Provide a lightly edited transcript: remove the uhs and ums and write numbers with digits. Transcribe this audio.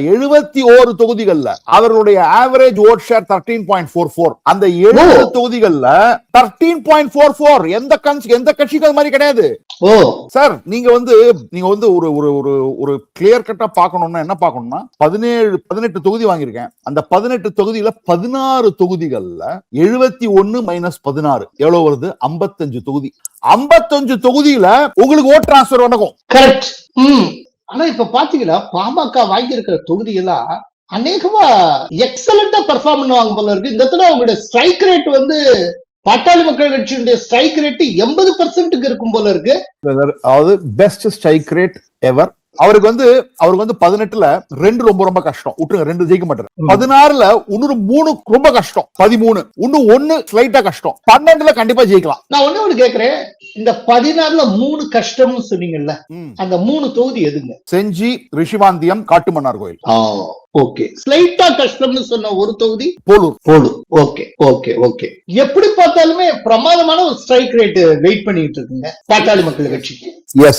71 தொகுதிகள்ல அவர்களுடைய average vote share 13.44. அந்த 70 தொகுதிகள்ல 13.44 எந்த கட்சிக்கு அது மாதிரி கிடையாது. சார் நீங்க வந்து ஒரு கிளியர் கட்டா பார்க்கணும்னா என்ன பார்க்கணும்னா 18 தொகுதி வாங்கியிருக்கேன். அந்த 18 தொகுதியில 16 தொகுதிகள்ல 71 மைனஸ் 16 எவ்வளவு வருது? 55 தொகுதி. 55 தொகுதியில உங்களுக்கு ஓட் டிரான்ஸ்பர் நடக்கும். கரெக்ட். ஆனா இப்ப பாத்தீங்கன்னா பாமக வாங்கி இருக்கிற தொகுதி எல்லாம் அநேகமா எக்ஸலண்டா பெர்ஃபார்ம் பண்ணுவாங்க போல இருக்கு. இந்த இடத்துல அவங்களுடைய ஸ்ட்ரைக் ரேட் வந்து பாட்டாளி மக்கள் கட்சியுடைய ஸ்ட்ரைக் ரேட் 80% இருக்கும் போல இருக்கு. அதாவது பெஸ்ட் ஸ்ட்ரைக் ரேட் எவர். அவருக்கு வந்து 18ல 2 ரொம்ப கஷ்டம். விட்டுருங்க, 2 ஜெயிக்க மாட்டாரு. 16ல இன்னொரு 3 ரொம்ப கஷ்டம். 13 இன்னும் 1 ஸ்லைட்டா கஷ்டம். 12ல கண்டிப்பா ஜெயிக்கலாம். நான் ஒண்ணு கேக்குறேன், இந்த 16ல 3 கஷ்டம்னு சொன்னீங்கல்ல, அந்த 3 தொகுதி எதுங்க? செஞ்சி, ரிஷிவாந்தியம், காட்டுமன்னார் கோயில். ஓகே. ஸ்லைட்டா கஷ்டம்னு சொன்ன ஒரு தொகுதி போலூர். ஓகே. எப்படி பார்த்தாலுமே பிரமாதமான ஒரு ஸ்ட்ரைக் ரேட் வெயிட் பண்ணிட்டு இருக்குங்க பாட்டாளி மக்கள் கட்சிக்கு. எஸ்.